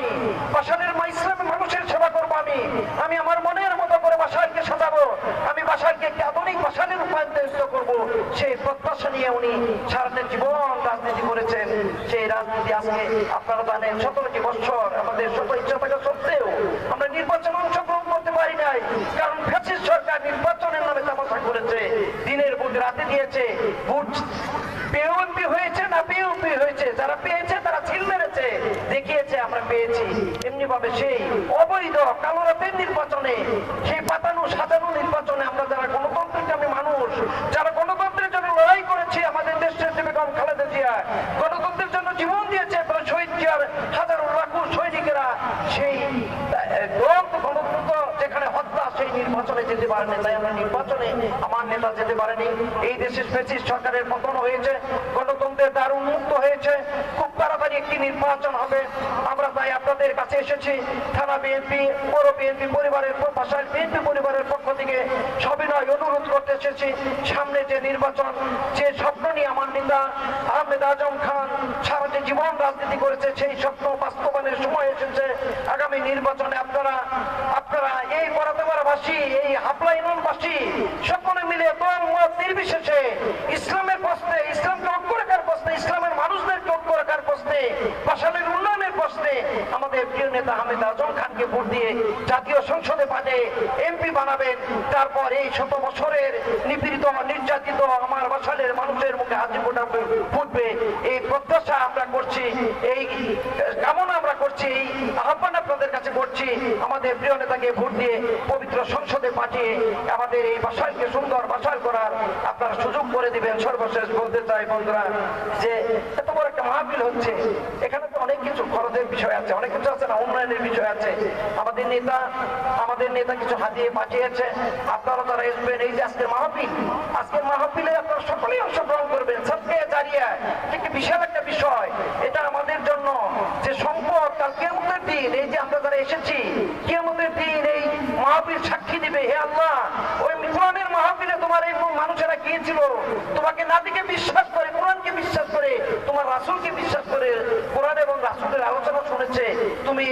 আমি, বাশারের ইসলামী মানুষের সেবা করবো আমি আমার মনের মতো করে বাশারকে সাজাবো, আমি বাশারকে একটি আধুনিক বাশারে রূপান্তরিত করবো, সেই প্রত্যাশা নিয়ে উনি সারাটা জীবন রাজনীতি করেছেন। সেই রাজনীতি আজকে আপনারা জানেন 17টি বছর আমাদের শত ইচ্ছা থাকা সত্ত্বেও আমরা নির্বাচনে অংশগ্রহণ করতে পারি নাই, কারণ ফ্যাসিস্ট সরকার নির্বাচনের নামে তামাশা করেছে, দিনের ভোট রাতে দিয়েছে, ভোট পেএমপি হয়েছে না পিএমপি হয়েছে, যারা পেয়েছে তারা ছিল মেরেছে, দেখিয়েছে আমরা পেয়েছি। এমনি ভাবে সেই অবৈধ কালো রাতের নির্বাচনে, সেই পাতানো সাজানো নির্বাচনে আমরা যারা গণতন্ত্রকামী মানুষ, যারা গণতন্ত্রের জন্য লড়াই করেছি, আমাদের দেশের বেগম খালেদা জিয়া গণতন্ত্রের জন্য জীবন দিয়েছে, শহীদ জিয়ার হাজারো লাখো সৈনিকেরা সেই গণতন্ত্র যেখানে হত্যা, সেই নির্বাচনে যেতে পারেনি। তাই আমরা নির্বাচনে আমার নেতা যেতে পারেনি। এই দেশের ফ্যাসিস্ট সরকারের পতন হয়েছে, গণতন্ত্রের দ্বার উন্মুক্ত হয়েছে, খুব তাড়াতাড়ি একটি নির্বাচন হবে। আমরা তাই আপনাদের কাছে এসেছি, থানা বিএনপি, পৌর বিএনপি পরিবারের, বাসার বিএনপি পরিবারের পক্ষ থেকে সবিনয় অনুরোধ করতে এসেছি, সামনে যে নির্বাচন, যে স্বপ্ন নিয়ে আমার নেতা আহমেদ আজম খান সারা জীবন রাজনীতি করেছে, সেই স্বপ্ন বাস্তবায়নের সময় এসেছে। আগামী নির্বাচনে আপনারা এই বরাদাবাসী, এই হাবলা ইউনিয়নবাসী সকলে মিলে দল মত নির্বিশেষে ইসলামের প্রশ্নে, ইসলামকে ঐক্য রাখার প্রশ্নে, ইসলামের মানুষদেরকে ঐক্য রাখার প্রশ্নে, বাশারের উন্নয়নের প্রশ্নে আমাদের প্রিয় নেতা আহমেদ আজম খানকে ভোট দিয়ে জাতীয় সংসদে পাঠিয়ে এমপি বানাবেন। তারপর এই 100 বছরের নিপীড়িত নির্যাতিত আমার বাশারের মানুষের মুখে হাসি ফুটবে, এই প্রত্যাশা আমরা করছি, এই কামনা আমরা করছি, এই আহ্বান আপনাদের কাছে করছি। আমাদের প্রিয় নেতাকে ভোট দিয়ে পবিত্র সংসদে পাঠিয়ে আমাদের এই বাশারকে সুন্দর বাশার করার আপনারা সুযোগ করে দিবেন। সর্বশেষ বলতে চাই বন্ধুরা, যে এত বড় একটা মাহফিল হচ্ছে, এখানে তো অনেক কিছু খরচের বিষয় আছে, অনেক কিছু আছে না, উন্নয়নের বিষয় আছে। আমাদের নেতা কিছু হাতিয়ে পাঠিয়েছে, আপনারা যারা আসবেন, এই যে আজকের মাহফিলে আপনারা সকলেই অংশগ্রহণ করবেন। সবকে জারিয়া একটি বিশাল একটা বিষয়, এটা আমাদের জন্য যে সম্পদ, কাল কিয়ামতের দিন এই যে আমরা যারা এসেছি, কিয়ামতের দিন এই মাহফিল সাক্ষী দিবে, হে আল্লাহ, ওই কোরআনের মাহফিলে তোমার এই মানুষেরা গিয়েছিল, তোমাকে নাদিকে বিশ্বাস করে, কোরআনকে বিশ্বাস করে, তোমার রাসূলকে বিশ্বাস করে, কোরআন এবং রাসূলের আলোচনা শুনেছে, তুমি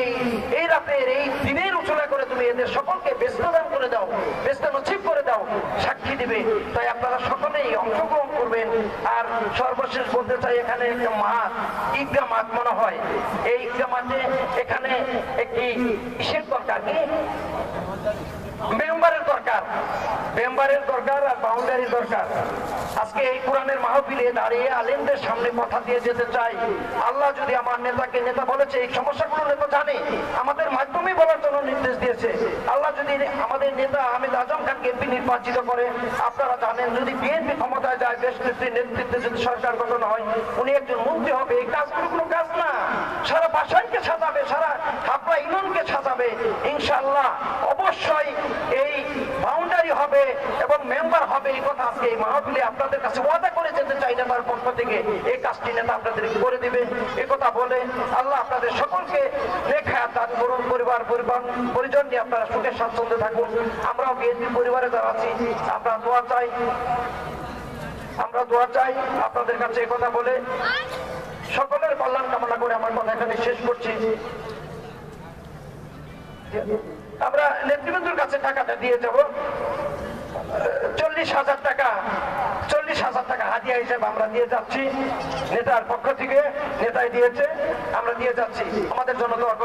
এই রাতের এই দিনের উচলা করে তুমি এদের সকলকে ব্যস্ত দান করে দাও, ব্যস্ত নসিব করে দাও, সাক্ষী দিবে। তাই আপনারা সকলেই অংশগ্রহণ করবেন। আর সর্বশেষ বলতে চাই, এখানে একটা মাঠ, ঈদগাহ মাঠ মনে হয়, এই ঈদগাহ মাঠে এখানে একটি কিসের দরকার, কি মেম্বারের দরকার আর বাউন্ডারির দরকার। আজকে এই কোরআনের মাহফিলে দাঁড়িয়ে আলেমদের সামনে কথা দিয়ে যেতে চাই, আল্লাহ যদি আমার নেতাকে, নেতা বলেছে এই সমস্যাগুলো নেতা জানে, আমাদের মাধ্যমে বলার জন্য নির্দেশ দিয়েছে, আল্লাহ যদি আমাদের নেতা আহমেদ আজম খানকে এমপি নির্বাচিত করে, আপনারা জানেন যদি বিএনপি ক্ষমতায় যায়, দেশ নেতৃত্বে যদি সরকার গঠন হয়, উনি একজন মন্ত্রী হবে। এই কাজগুলো কোনো কাজ না, সারা বাসানকে সাজাবে, সারা হাবলা ইউনিয়নকে সাজাবে। ইনশাআল্লাহ অবশ্যই এই বাউন্ডারি হবে এবং মেম্বার হবে, এই কথা আজকে এই মাহফিলে আপনাদের কাছে ওয়াদা করে যেতে চাই নেতার পক্ষ থেকে। এই কাজটি নেতা আপনাদের করে দিবে, এ কথা বলে আল্লাহ আপনাদের সকলকে নেখায়াত দান করুন। পরিজন নিয়ে আপনারা সুখে স্বাচ্ছন্দ্যে থাকুন। আমরাও বিএনপি পরিবারে যারা আছি, আমরা দোয়া চাই আপনাদের কাছে। এই কথা বলে সকলের কল্যাণ কামনা করে আমার কথা এখানে শেষ করছি। আমরা নেতৃবৃন্দের কাছে টাকাটা দিয়ে যাব, 40,000 টাকা হাদিয়া হিসেবে আমরা দিয়ে যাচ্ছি, নেতার পক্ষ থেকে নেতাই দিয়েছে, আমরা দিয়ে যাচ্ছি। আমাদের জন্য দোয়া